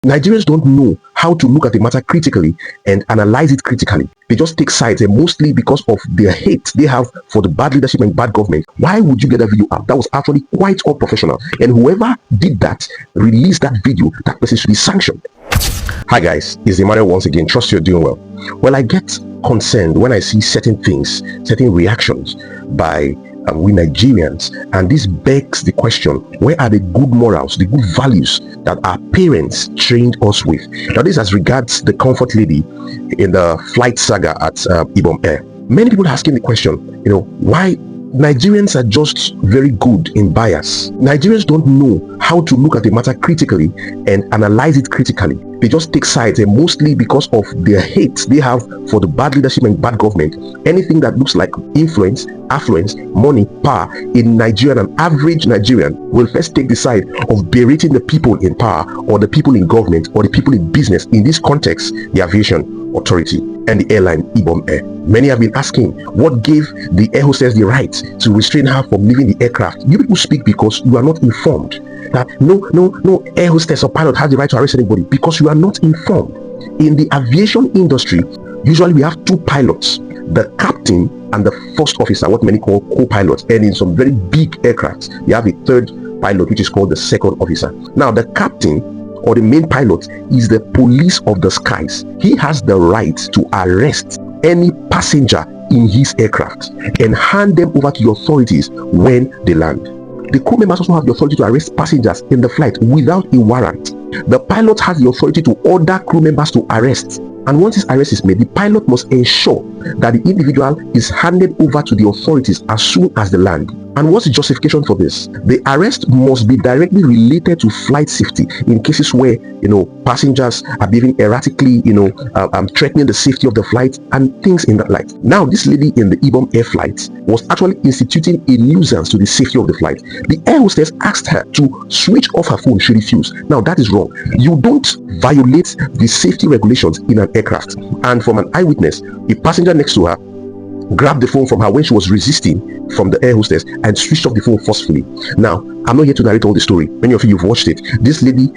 Nigerians don't know how to look at the matter critically and analyze it critically. They just take sides, and mostly because of their hate they have for the bad leadership and bad government. Why would you get that video out? That was actually quite unprofessional. And whoever did that, released that video, that person should be sanctioned. Hi guys, it's Emmanuel once again. Trust you're doing well. Well, I get concerned when I see certain things, certain reactions by we Nigerians, and this begs the question, where are the good morals, the good values that our parents trained us with? Now, this as regards the comfort lady in the flight saga at Ibom Air. Many people are asking the question, why Nigerians are just very good in bias. Nigerians don't know how to look at the matter critically and analyze it critically. They just take sides, and mostly because of their hate they have for the bad leadership and bad government. Anything that looks like influence, affluence, money, power in Nigeria, an average Nigerian will first take the side of berating the people in power, or the people in government, or the people in business. In this context, the aviation authority and the airline Ibom Air. Many have been asking, what gave the air hostess the right to restrain her from leaving the aircraft? You people speak because you are not informed. That no air hostess or pilot has the right to arrest anybody, because you are not informed. In the aviation industry, usually we have two pilots, the captain and the first officer, what many call co-pilots. And in some very big aircraft, you have a third pilot, which is called the second officer. Now, the captain, or the main pilot, is the police of the skies. He has the right to arrest any passenger in his aircraft and hand them over to the authorities when they land. The crew members also have the authority to arrest passengers in the flight without a warrant. The pilot has the authority to order crew members to arrest. And once this arrest is made, the pilot must ensure that the individual is handed over to the authorities as soon as they land. And what's the justification for this? The arrest must be directly related to flight safety in cases where, passengers are behaving erratically, threatening the safety of the flight and things in that light. Now, this lady in the Ibom Air flight was actually instituting a nuisance to the safety of the flight. The air hostess asked her to switch off her phone. She refused. Now, that is wrong. You don't violate the safety regulations in an aircraft. And from an eyewitness, a passenger next to her grabbed the phone from her when she was resisting from the air hostess and switched off the phone forcefully. Now, I'm not here to narrate all the story. Many of you have watched it. This lady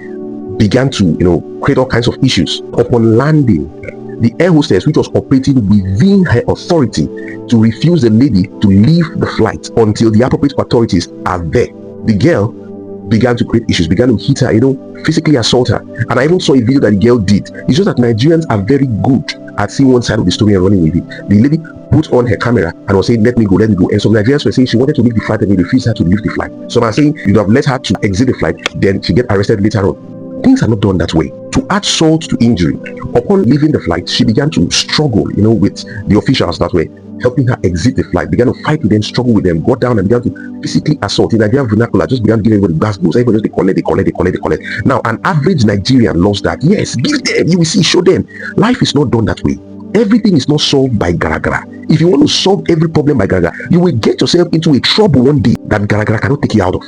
began to, create all kinds of issues. Upon landing, the air hostess, which was operating within her authority, to refuse the lady to leave the flight until the appropriate authorities are there. The girl began to create issues, began to hit her, physically assault her. And I even saw a video that the girl did. It's just that Nigerians are very good at seeing one side of the story and running with it. The lady put on her camera and was saying, let me go. And some Nigerians were saying she wanted to leave the flight and he refused her to leave the flight. Some are saying you have let her to exit the flight, then she get arrested later on. Things are not done that way. To add salt to injury, upon leaving the flight, she began to struggle, with the officials that way, helping her exit the flight, began to fight with them, struggle with them, got down and began to physically assault. In Nigerian vernacular, just began giving everybody gas blows. Everybody just they collect. Now, an average Nigerian loves that. Yes, give them, you will see, show them. Life is not done that way. Everything is not solved by gara. If you want to solve every problem by gara, you will get yourself into a trouble one day that gara cannot take you out of.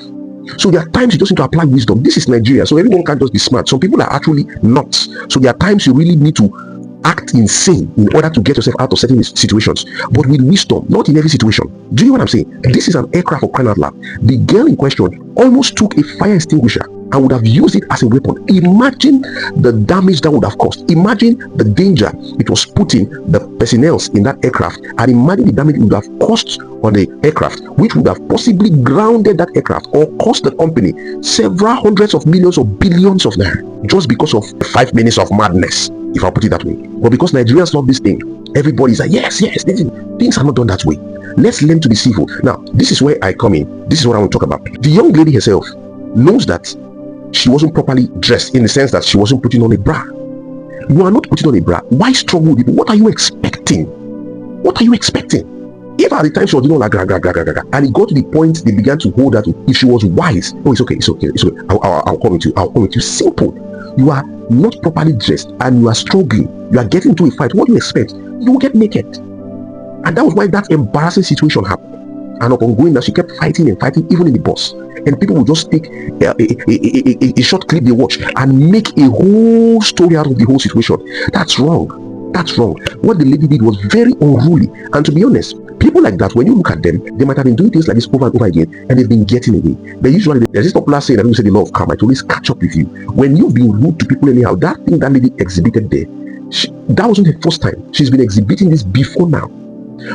So there are times you just need to apply wisdom. This is Nigeria, so everyone can't just be smart. Some people are actually not. So there are times you really need to act insane in order to get yourself out of certain situations, but with wisdom, not in every situation. Do you know what I'm saying? This is an aircraft for crying out loud. The girl in question almost took a fire extinguisher and would have used it as a weapon. Imagine the damage that would have caused. Imagine the danger it was putting the personnel in that aircraft, and imagine the damage it would have caused on the aircraft, which would have possibly grounded that aircraft or cost the company several hundreds of millions or billions of naira, just because of 5 minutes of madness, if I put it that way. But because Nigerians love this thing, everybody's like, yes, things are not done that way. Let's learn to be civil. Now, this is where I come in. This is what I want to talk about. The young lady herself knows that she wasn't properly dressed, in the sense that she wasn't putting on a bra. You are not putting on a bra. Why struggle with it? What are you expecting? If at the time she was doing like gra, and it got to the point they began to hold her to, if she was wise, it's okay. I'll come with you. Simple. You are not properly dressed and you are struggling. You are getting into a fight. What do you expect? You will get naked. And that was why that embarrassing situation happened. And upon going there, she kept fighting, even in the bus. And people would just take a short clip they watch and make a whole story out of the whole situation. That's wrong. What the lady did was very unruly. And to be honest, People like that, when you look at them, they might have been doing things like this over and over again, and they've been getting away. But usually, there's this popular saying that people say the law of karma, it always catch up with you. When you've been rude to people anyhow, that thing that lady exhibited there, that wasn't her first time. She's been exhibiting this before now.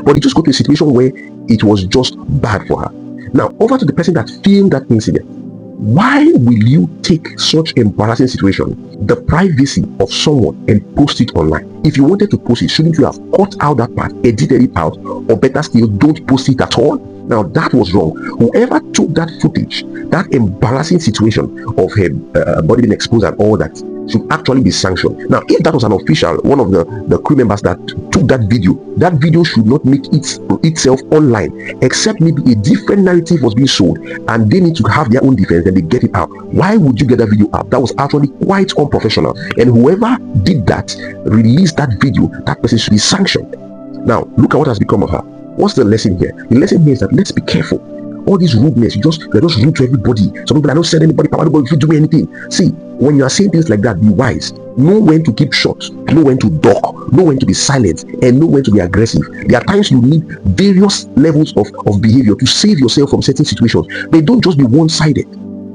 But it just got to a situation where it was just bad for her. Now, over to the person that filmed that incident. Why will you take such embarrassing situation, the privacy of someone, and post it online? If you wanted to post it, shouldn't you have cut out that part, edited it out, or better still, don't post it at all? Now, that was wrong. Whoever took that footage, that embarrassing situation of her body being exposed and all that, should actually be sanctioned. Now, if that was an official, one of the crew members that took that video should not make itself online, except maybe a different narrative was being sold and they need to have their own defense and they get it out. Why would you get that video out? That was actually quite unprofessional, and whoever did that, released that video, that person should be sanctioned. Now, look at what has become of her. What's the lesson here? The lesson here is that let's be careful. All this rudeness, they're just rude to everybody. Some people are not saying anybody, nobody if you do anything. See, when you are saying things like that, be wise. Know when to keep short, know when to duck, know when to be silent, and know when to be aggressive. There are times you need various levels of behavior to save yourself from certain situations. They don't just be one-sided.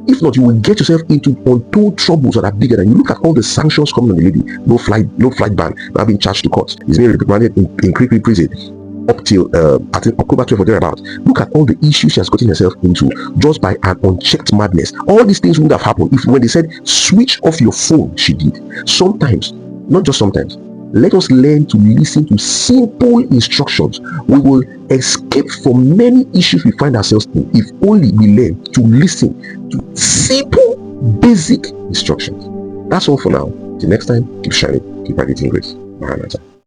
If not, you will get yourself into untold troubles that are bigger than you. Look at all the sanctions coming on the lady. No flight ban, now being charged to court. He's being reprimanded in Creepy prison up till I think October 12th or thereabouts. Look at all the issues she has gotten herself into just by an unchecked madness. All these things would have happened if when they said switch off your phone, she did. Sometimes, not just sometimes, let us learn to listen to simple instructions. We will escape from many issues we find ourselves in if only we learn to listen to simple, basic instructions. That's all for now. Till next time, keep shining, keep getting grace. Maranatha.